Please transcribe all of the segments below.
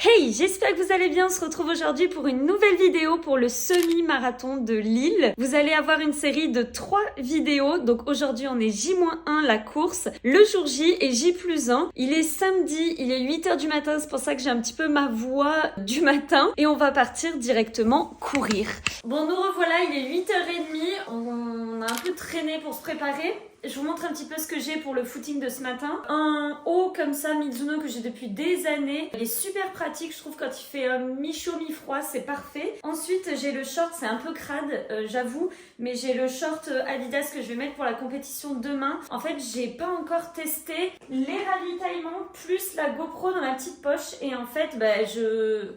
Hey, j'espère que vous allez bien. On se retrouve aujourd'hui pour une nouvelle vidéo pour le semi-marathon de Lille. Vous allez avoir une série de 3 vidéos. Donc aujourd'hui, on est J-1, la course, le jour J et J+1. Il est samedi, il est 8h du matin. C'est pour ça que j'ai un petit peu ma voix du matin. Et on va partir directement courir. Bon, nous revoilà, il est 8h30. On a un peu traîné pour se préparer. Je vous montre un petit peu ce que j'ai pour le footing de ce matin. Un haut comme ça, Mizuno, que j'ai depuis des années. Il est super pratique, je trouve, quand il fait mi-chaud, mi-froid, c'est parfait. Ensuite, j'ai le short, c'est un peu crade, j'avoue, mais j'ai le short Adidas que je vais mettre pour la compétition demain. En fait, j'ai pas encore testé les ravitaillements plus la GoPro dans ma petite poche. Et en fait,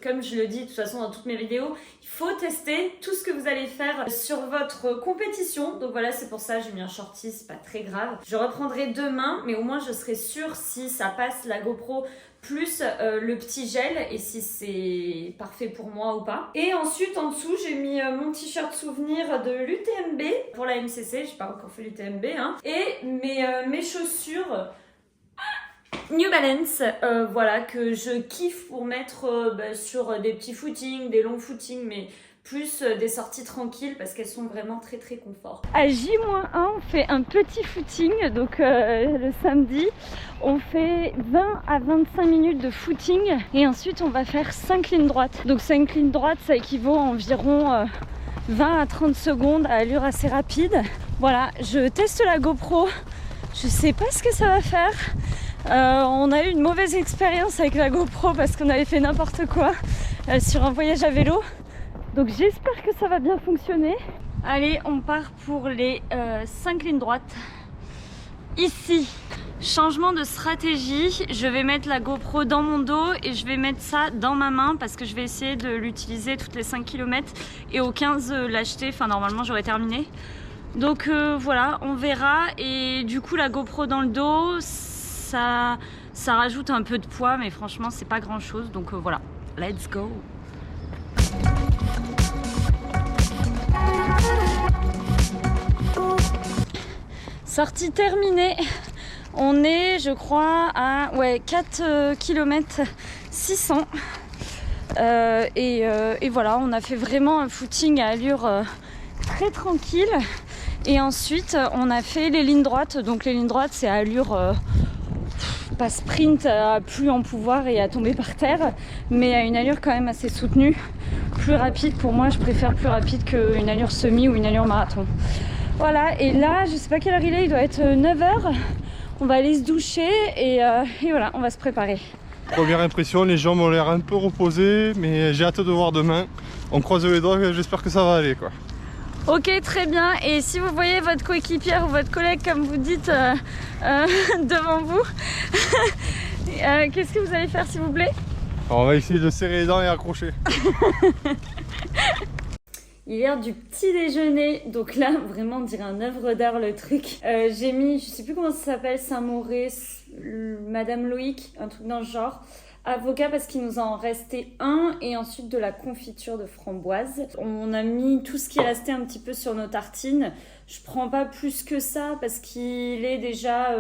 comme je le dis de toute façon dans toutes mes vidéos, il faut tester tout ce que vous allez faire sur votre compétition. Donc voilà, c'est pour ça que j'ai mis un shorty, c'est pas très grave. Je reprendrai demain, mais au moins je serai sûre si ça passe la GoPro plus le petit gel et si c'est parfait pour moi ou pas. Et ensuite en dessous j'ai mis mon t-shirt souvenir de l'UTMB pour la MCC, j'ai pas encore fait l'UTMB hein. Et mes chaussures New Balance, voilà, que je kiffe pour mettre sur des petits footings, des longs footings, mais plus des sorties tranquilles parce qu'elles sont vraiment très très confort. À J-1, on fait un petit footing, donc le samedi, on fait 20 à 25 minutes de footing et ensuite on va faire 5 lignes droites. Donc 5 lignes droites, ça équivaut à environ 20 à 30 secondes à allure assez rapide. Voilà, je teste la GoPro, je sais pas ce que ça va faire. On a eu une mauvaise expérience avec la GoPro parce qu'on avait fait n'importe quoi sur un voyage à vélo. Donc j'espère que ça va bien fonctionner. Allez, on part pour les 5 lignes droites. Ici, changement de stratégie. Je vais mettre la GoPro dans mon dos et je vais mettre ça dans ma main parce que je vais essayer de l'utiliser toutes les 5 km et au 15 l'acheter. Enfin, normalement, j'aurais terminé. Donc voilà, on verra. Et du coup, la GoPro dans le dos, ça rajoute un peu de poids, mais franchement, c'est pas grand chose. Donc voilà, let's go! Sortie terminée. On est, je crois, à 4 km 600. Et voilà, on a fait vraiment un footing à allure très tranquille. Et ensuite, on a fait les lignes droites. Donc les lignes droites, c'est à allure pas sprint, à plus en pouvoir et à tomber par terre, mais à une allure quand même assez soutenue. Plus rapide, pour moi, je préfère plus rapide qu'une allure semi ou une allure marathon. Voilà, et là, je sais pas quelle heure il est, il doit être 9h. On va aller se doucher et voilà, on va se préparer. Première impression, les jambes ont l'air un peu reposées, mais j'ai hâte de voir demain. On croise les doigts, j'espère que ça va aller, quoi. Ok, très bien. Et si vous voyez votre coéquipière ou votre collègue, comme vous dites, devant vous, qu'est-ce que vous allez faire, s'il vous plaît? Alors, on va essayer de serrer les dents et accrocher. Il est l'heure du petit déjeuner, donc là, vraiment, on dirait un œuvre d'art le truc. J'ai mis, je sais plus comment ça s'appelle, Saint-Maurice, Madame Loïc, un truc dans le genre. Avocat parce qu'il nous en restait un et ensuite de la confiture de framboise. On a mis tout ce qui restait un petit peu sur nos tartines. Je prends pas plus que ça parce qu'il est déjà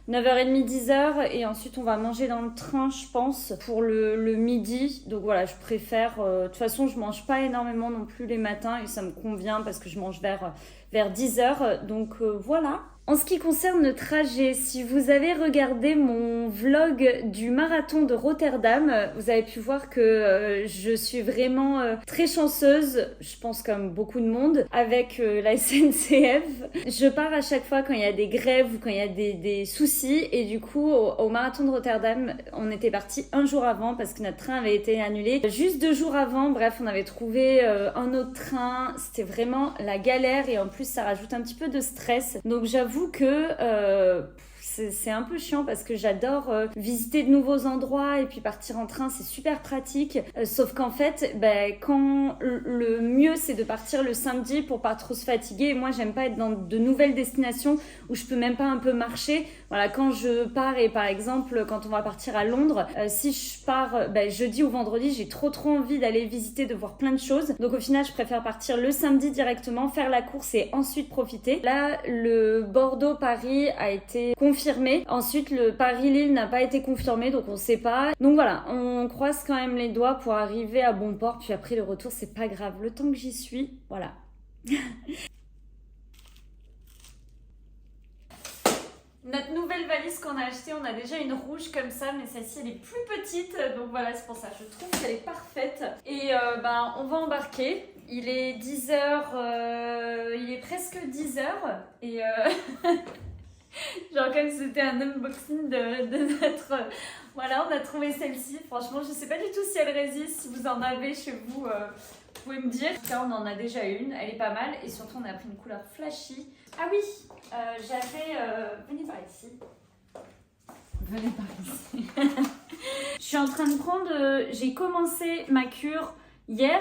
9h30, 10h et ensuite on va manger dans le train, je pense, pour le midi. Donc voilà, je préfère... de toute façon, je mange pas énormément non plus les matins et ça me convient parce que je mange vers 10h. Donc voilà. En ce qui concerne le trajet, si vous avez regardé mon vlog du marathon de Rotterdam, vous avez pu voir que je suis vraiment très chanceuse, je pense comme beaucoup de monde, avec la SNCF. Je pars à chaque fois quand il y a des grèves ou quand il y a des soucis et du coup au marathon de Rotterdam, on était parti un jour avant parce que notre train avait été annulé. Juste 2 jours avant, bref, on avait trouvé un autre train, c'était vraiment la galère et en plus ça rajoute un petit peu de stress. Donc j'avoue que c'est un peu chiant parce que j'adore visiter de nouveaux endroits et puis partir en train, c'est super pratique. Sauf qu'en fait, quand le mieux c'est de partir le samedi pour pas trop se fatiguer. Et moi, j'aime pas être dans de nouvelles destinations où je peux même pas un peu marcher. Voilà, quand je pars et par exemple quand on va partir à Londres, si je pars jeudi ou vendredi, j'ai trop envie d'aller visiter, de voir plein de choses. Donc au final, je préfère partir le samedi directement, faire la course et ensuite profiter. Là, le Bordeaux-Paris a été confirmé confirmé. Ensuite, le Paris-Lille n'a pas été confirmé, donc on sait pas. Donc voilà, on croise quand même les doigts pour arriver à bon port. Puis après, le retour, c'est pas grave. Le temps que j'y suis, voilà. Notre nouvelle valise qu'on a achetée, on a déjà une rouge comme ça, mais celle-ci elle est plus petite, donc voilà, c'est pour ça, je trouve qu'elle est parfaite. Et on va embarquer, il est 10h, il est presque 10h, et genre comme c'était un unboxing de notre... Voilà, on a trouvé celle-ci, franchement je sais pas du tout si elle résiste, si vous en avez chez vous, vous pouvez me dire. Là on en a déjà une, elle est pas mal, et surtout on a pris une couleur flashy. Ah oui, venez par ici. Venez par ici. Je suis en train de prendre, j'ai commencé ma cure hier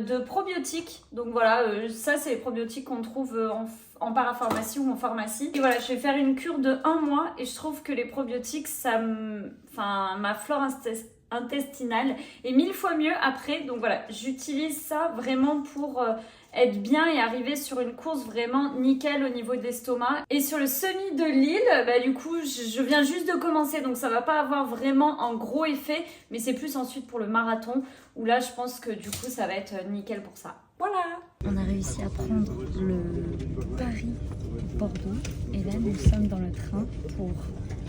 de probiotiques. Donc voilà, ça c'est les probiotiques qu'on trouve en parapharmacie ou en pharmacie. Et voilà, je vais faire une cure de 1 mois et je trouve que les probiotiques, ma flore intestinale est 1000 fois mieux après. Donc voilà, j'utilise ça vraiment pour... être bien et arriver sur une course vraiment nickel au niveau de l'estomac. Et sur le semi de Lille, du coup, je viens juste de commencer, donc ça va pas avoir vraiment un gros effet, mais c'est plus ensuite pour le marathon, où là, je pense que du coup, ça va être nickel pour ça. Voilà! On a réussi à prendre le Paris-Bordeaux, et là, nous sommes dans le train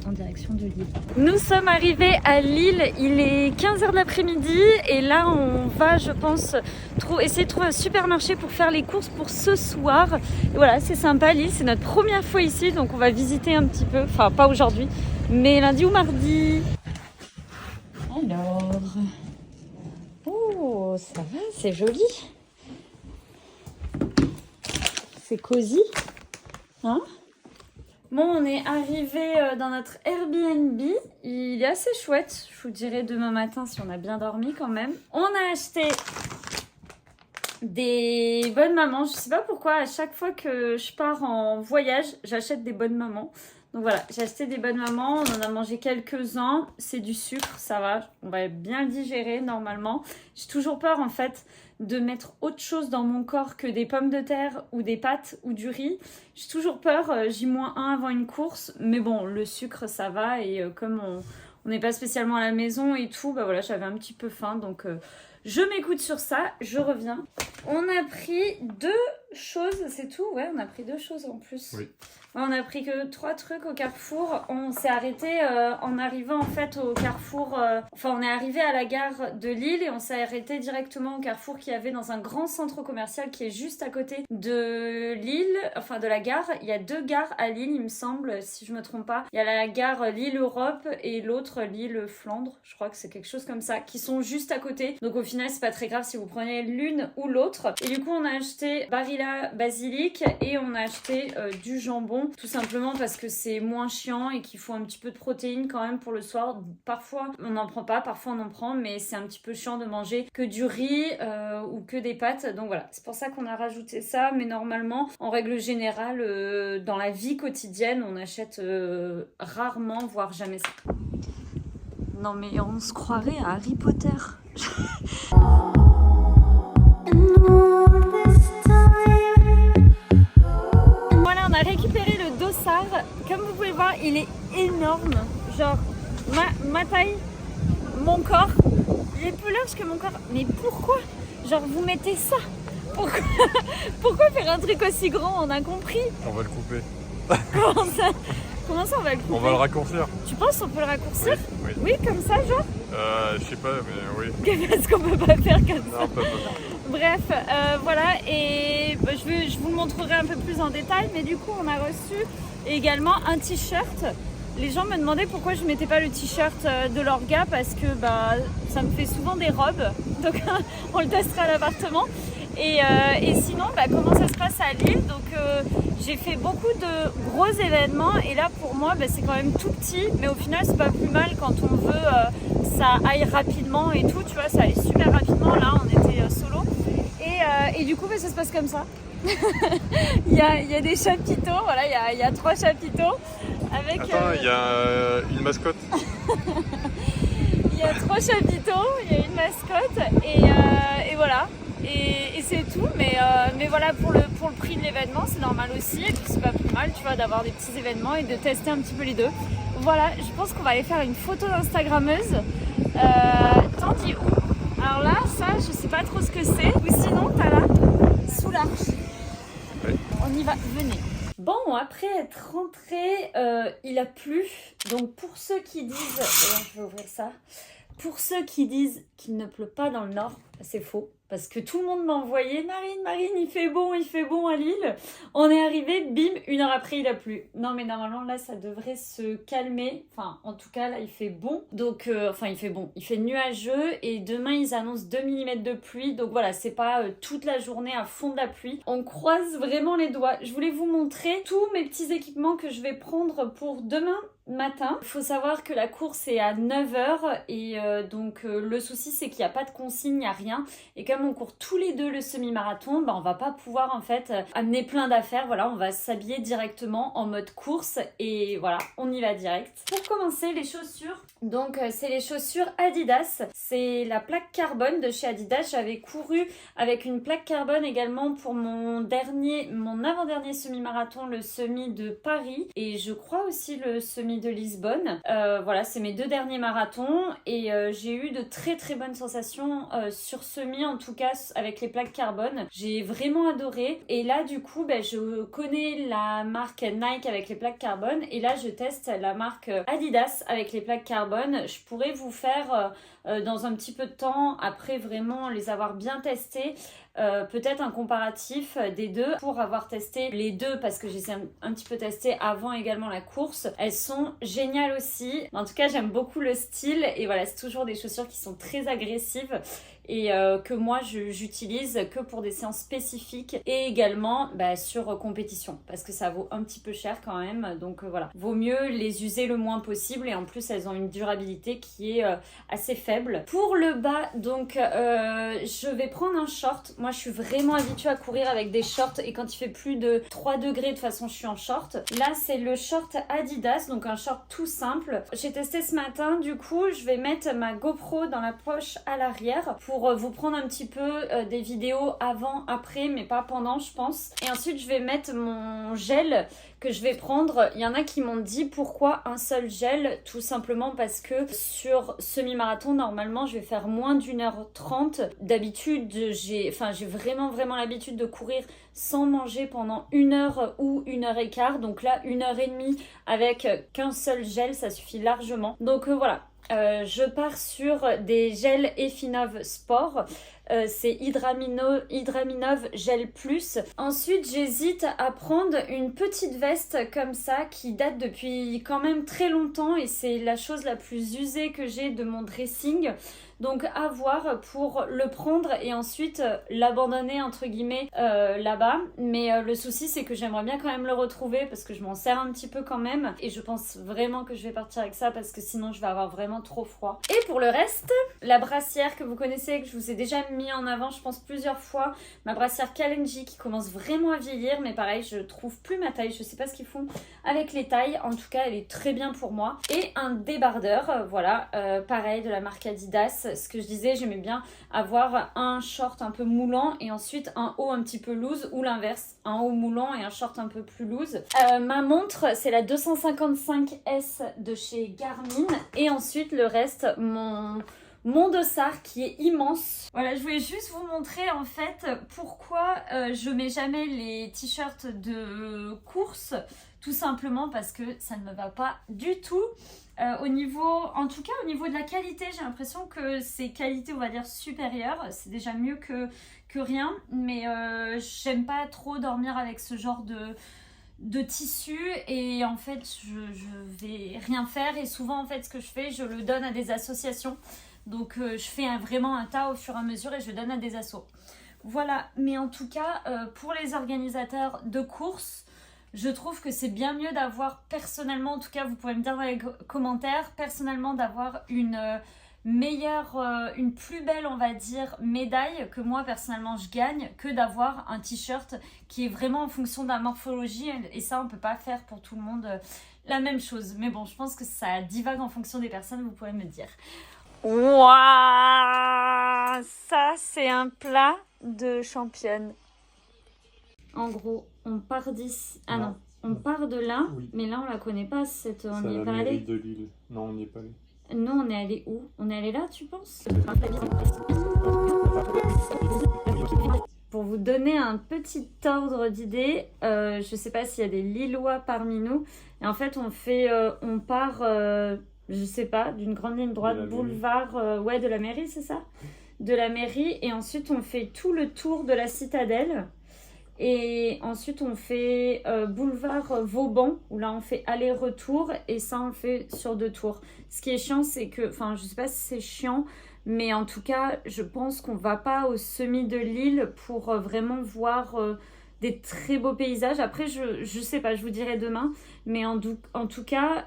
en direction de Lille. Nous sommes arrivés à Lille, il est 15h de l'après-midi et là on va, je pense, essayer de trouver un supermarché pour faire les courses pour ce soir. Et voilà, c'est sympa, Lille, c'est notre première fois ici, donc on va visiter un petit peu, enfin pas aujourd'hui, mais lundi ou mardi. Alors, oh ça va, c'est joli, c'est cosy, hein? Bon, on est arrivé dans notre Airbnb, il est assez chouette, je vous dirai demain matin si on a bien dormi quand même. On a acheté des bonnes mamans, je sais pas pourquoi, à chaque fois que je pars en voyage, j'achète des bonnes mamans. Donc voilà, j'ai acheté des bonnes mamans, on en a mangé quelques-uns, c'est du sucre, ça va, on va bien le digérer normalement. J'ai toujours peur en fait de mettre autre chose dans mon corps que des pommes de terre ou des pâtes ou du riz. J'ai toujours peur, J-1 avant une course, mais bon, le sucre ça va et comme on n'est pas spécialement à la maison et tout, voilà, j'avais un petit peu faim donc je m'écoute sur ça, je reviens. On a pris 2 choses, c'est tout? Ouais, on a pris 2 choses en plus. Oui. Ouais, on a pris que 3 trucs au Carrefour. On s'est arrêté en arrivant en fait au Carrefour. On est arrivé à la gare de Lille et on s'est arrêté directement au Carrefour qu'il y avait dans un grand centre commercial qui est juste à côté de Lille, enfin de la gare. Il y a 2 gares à Lille, il me semble, si je me trompe pas. Il y a la gare Lille-Europe et l'autre Lille-Flandre. Je crois que c'est quelque chose comme ça, qui sont juste à côté. Donc au final, c'est pas très grave si vous prenez l'une ou l'autre. Et du coup, on a acheté Barilla Basilic et on a acheté du jambon. Tout simplement parce que c'est moins chiant et qu'il faut un petit peu de protéines quand même pour le soir. Parfois on n'en prend pas, parfois on en prend, mais c'est un petit peu chiant de manger que du riz ou que des pâtes. Donc voilà, c'est pour ça qu'on a rajouté ça. Mais normalement, en règle générale, dans la vie quotidienne, on achète rarement, voire jamais ça. Non mais on se croirait à Harry Potter. Voilà, on a récupéré le dossard. Comme vous pouvez voir, il est énorme. Genre, ma taille, mon corps, il est plus large que mon corps. Mais pourquoi? Genre, vous mettez ça? Pourquoi faire un truc aussi grand? On a compris. On va le couper. Comment ça on va le couper? On va le raccourcir. Tu penses qu'on peut le raccourcir? Oui. Oui, comme ça, genre? Je sais pas, mais oui. Parce qu'on peut pas faire comme ça. Non, pas. Bref, voilà, et je vous le montrerai un peu plus en détail, mais du coup on a reçu également un t-shirt. Les gens me demandaient pourquoi je mettais pas le t-shirt de l'orga, parce que ça me fait souvent des robes, donc on le testera à l'appartement. Et sinon, comment ça se passe à Lille? Donc j'ai fait beaucoup de gros événements et là pour moi c'est quand même tout petit, mais au final c'est pas plus mal quand on veut que ça aille rapidement et tout, tu vois, ça allait super rapidement. Là on était solo et du coup ça se passe comme ça. il y a des chapiteaux, voilà, il y a 3 chapiteaux avec... Attends, il y a une mascotte. Il y a 3 chapiteaux, il y a une mascotte et voilà. Et c'est tout, mais voilà, pour le prix de l'événement, c'est normal aussi. Et puis c'est pas plus mal, tu vois, d'avoir des petits événements et de tester un petit peu les deux. Voilà, je pense qu'on va aller faire une photo d'instagrammeuse. T'en dis où? Alors là, ça, je sais pas trop ce que c'est. Ou sinon, t'as là, sous l'arche. Ouais. On y va, venez. Bon, après être rentré, il a plu. Donc pour ceux qui disent... je vais ouvrir ça. Pour ceux qui disent qu'il ne pleut pas dans le nord, c'est faux. Parce que tout le monde m'a envoyé Marine, il fait bon à Lille. On est arrivé, bim, 1 heure après il a plu. Non mais normalement là ça devrait se calmer. Enfin en tout cas là il fait bon. Donc il fait bon. Il fait nuageux et demain ils annoncent 2 mm de pluie. Donc voilà, c'est pas toute la journée à fond de la pluie. On croise vraiment les doigts. Je voulais vous montrer tous mes petits équipements que je vais prendre pour demain matin. Il faut savoir que la course est à 9h et donc le souci c'est qu'il n'y a pas de consigne, il n'y a rien. Et comme on court tous les deux le semi-marathon, on va pas pouvoir en fait amener plein d'affaires. Voilà, on va s'habiller directement en mode course et voilà, on y va direct. Pour commencer, les chaussures. Donc c'est les chaussures Adidas. C'est la plaque carbone de chez Adidas. J'avais couru avec une plaque carbone également pour mon avant-dernier semi-marathon, le semi de Paris. Et je crois aussi le semi de Lisbonne. Voilà, c'est mes 2 derniers marathons et j'ai eu de très très bonnes sensations sur semi, en tout cas avec les plaques carbone. J'ai vraiment adoré et là du coup je connais la marque Nike avec les plaques carbone et là je teste la marque Adidas avec les plaques carbone. Je pourrais vous faire dans un petit peu de temps, après vraiment les avoir bien testées, peut-être un comparatif des deux pour avoir testé les deux parce que j'ai un petit peu testé avant également la course. Elles sont géniales aussi. En tout cas, j'aime beaucoup le style et voilà, c'est toujours des chaussures qui sont très agressives et que moi j'utilise que pour des séances spécifiques et également sur compétition parce que ça vaut un petit peu cher quand même, donc voilà, vaut mieux les user le moins possible et en plus elles ont une durabilité qui est assez faible. Pour le bas, donc je vais prendre un short. Moi je suis vraiment habituée à courir avec des shorts et quand il fait plus de 3 degrés de toute façon je suis en short. Là c'est le short Adidas, donc un short tout simple. J'ai testé ce matin, du coup je vais mettre ma GoPro dans la poche à l'arrière pour vous prendre un petit peu des vidéos avant, après, mais pas pendant je pense. Et ensuite je vais mettre mon gel que je vais prendre. Il y en a qui m'ont dit pourquoi un seul gel, tout simplement parce que sur semi-marathon normalement je vais faire moins d'1h30. D'habitude j'ai vraiment l'habitude de courir sans manger pendant 1 heure ou 1h15, donc là 1h30 avec qu'un seul gel ça suffit largement. Donc voilà. Je pars sur des gels Effinov Sport. C'est Hydraminov Gel Plus. Ensuite, j'hésite à prendre une petite veste comme ça qui date depuis quand même très longtemps et c'est la chose la plus usée que j'ai de mon dressing. Donc à voir pour le prendre et ensuite l'abandonner entre guillemets là-bas. Mais le souci c'est que j'aimerais bien quand même le retrouver parce que je m'en sers un petit peu quand même. Et je pense vraiment que je vais partir avec ça parce que sinon je vais avoir vraiment trop froid. Et pour le reste, la brassière que vous connaissez, que je vous ai déjà mis en avant je pense plusieurs fois. Ma brassière Kalenji qui commence vraiment à vieillir. Mais pareil, je trouve plus ma taille. Je sais pas ce qu'ils font avec les tailles. En tout cas, elle est très bien pour moi. Et un débardeur, voilà, pareil de la marque Adidas. Ce que je disais, j'aimais bien avoir un short un peu moulant et ensuite un haut un petit peu loose ou l'inverse, un haut moulant et un short un peu plus loose. Ma montre, c'est la 255S de chez Garmin et ensuite le reste, mon dossard qui est immense. Voilà, je voulais juste vous montrer en fait pourquoi je mets jamais les t-shirts de course. Tout simplement parce que ça ne me va pas du tout. En tout cas au niveau de la qualité, j'ai l'impression que c'est qualité on va dire supérieure. C'est déjà mieux que rien. Mais j'aime pas trop dormir avec ce genre de tissu et en fait je vais rien faire et souvent en fait ce que je fais, je le donne à des associations. Donc je fais vraiment un tas au fur et à mesure et je donne à des assos. Voilà, mais en tout cas pour les organisateurs de courses, je trouve que c'est bien mieux d'avoir personnellement, en tout cas vous pouvez me dire dans les commentaires, personnellement d'avoir une plus belle on va dire médaille que moi personnellement je gagne que d'avoir un t-shirt qui est vraiment en fonction de la morphologie et ça on peut pas faire pour tout le monde la même chose. Mais bon, je pense que ça divague en fonction des personnes, vous pouvez me dire. Waouh, ça c'est un plat de championne. En gros, on part d'ici. Ah non, on part de là, Oui. mais là on la connaît pas cette. On C'est n'y à est la pas mairie allé. de Lille. Non, on n'y est pas allé. Nous, on est allé où? On est allé là, tu penses? Pour vous donner un petit ordre d'idée, je sais pas s'il y a des Lillois parmi nous. Et en fait, on part, je sais pas, d'une grande ligne droite, De la boulevard, ouais, de la mairie, c'est ça? De la mairie. Et ensuite, on fait tout le tour de la citadelle. Et ensuite, on fait boulevard Vauban, où là, on fait aller-retour. Et ça, on le fait sur 2 tours. Ce qui est chiant, c'est que... Enfin, je sais pas si c'est chiant, mais en tout cas, je pense qu'on va pas au Semis de Lille pour vraiment voir des très beaux paysages. Après, je sais pas, je vous dirai demain. Mais en tout cas,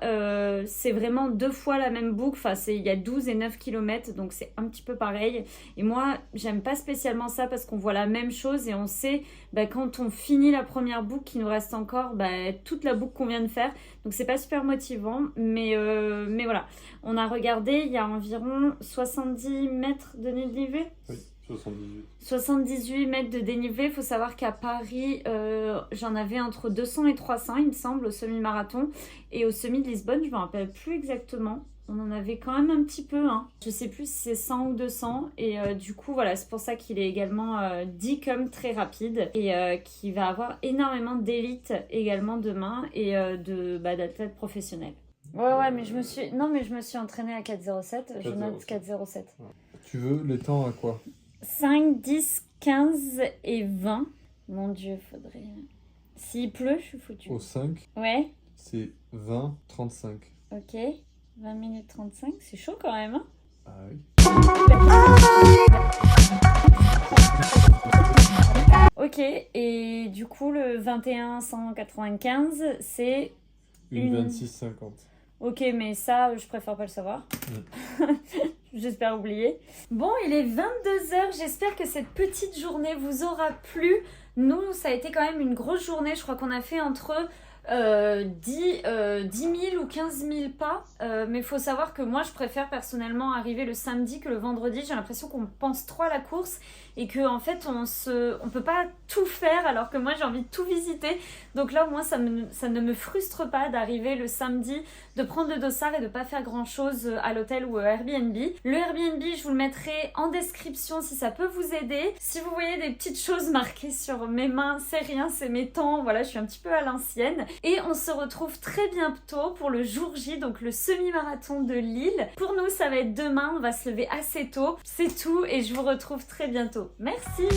c'est vraiment 2 fois la même boucle. Enfin, il y a 12 et 9 km, donc c'est un petit peu pareil. Et moi, j'aime pas spécialement ça parce qu'on voit la même chose et on sait quand on finit la première boucle qu'il nous reste encore toute la boucle qu'on vient de faire. Donc c'est pas super motivant, mais voilà. On a regardé, il y a environ 70 mètres de dénivelé. Oui, 78. 78 mètres de dénivelé. Il faut savoir qu'à Paris, j'en avais entre 200 et 300, il me semble, au semi-marathon. Et au semi de Lisbonne, je ne me rappelle plus exactement. On en avait quand même un petit peu. Hein. Je ne sais plus si c'est 100 ou 200. Et du coup, voilà, c'est pour ça qu'il est également dit comme très rapide. Et qui va avoir énormément d'élite également demain. Et d'athlètes professionnels. Ouais, mais je me suis entraînée à 4,07. Je note 4,07. Tu veux les temps à quoi? 5, 10, 15 et 20. Mon Dieu, faudrait... S'il pleut, je suis foutue. Au 5, Ouais, c'est 20, 35. ok. 20 minutes 35, c'est chaud quand même, hein? Ah oui. Ok, et du coup, le 21 195, c'est... Une 26, 50. Ok, mais ça, je préfère pas le savoir. J'espère oublier. Bon, il est 22h. J'espère que cette petite journée vous aura plu. Nous, ça a été quand même une grosse journée. Je crois qu'on a fait entre 10 000 ou 15 000 pas. Mais il faut savoir que moi, je préfère personnellement arriver le samedi que le vendredi. J'ai l'impression qu'on pense trop à la course et qu'en fait, on peut pas tout faire alors que moi, j'ai envie de tout visiter. Donc là, au moins, ça ne me frustre pas d'arriver le samedi, de prendre le dossard et de pas faire grand-chose à l'hôtel ou au Airbnb. Le Airbnb, je vous le mettrai en description si ça peut vous aider. Si vous voyez des petites choses marquées sur mes mains, c'est rien, c'est mes temps. Voilà, je suis un petit peu à l'ancienne. Et on se retrouve très bientôt pour le jour J, donc le semi-marathon de Lille. Pour nous, ça va être demain, on va se lever assez tôt. C'est tout et je vous retrouve très bientôt. Merci!